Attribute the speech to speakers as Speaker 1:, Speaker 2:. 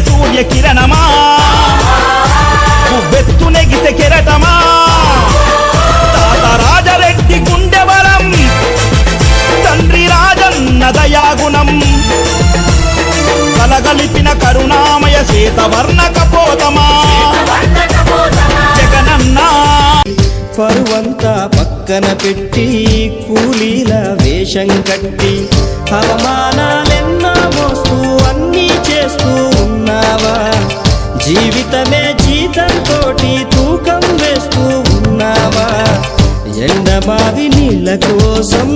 Speaker 1: సూర్య కిరణమా వెత్తు నెగిసే కెరటమా తాత రాజరెడ్డి గుండె బలం తండ్రి రాజన్న దయాగుణం కలగలిపిన కరుణామయ శ్వేతవర్ణ కపోతమా జగనన్న
Speaker 2: పరువంతా పక్కన పెట్టి కూలీల వేషం కట్టి అవమానాలెన్నో మోస్తూ అన్నీ చేస్తూ ఉన్నావా జీవితమే జీతంతోటి తూకం వేస్తూ ఉన్నావా ఎండమావి నీళ్ళ కోసం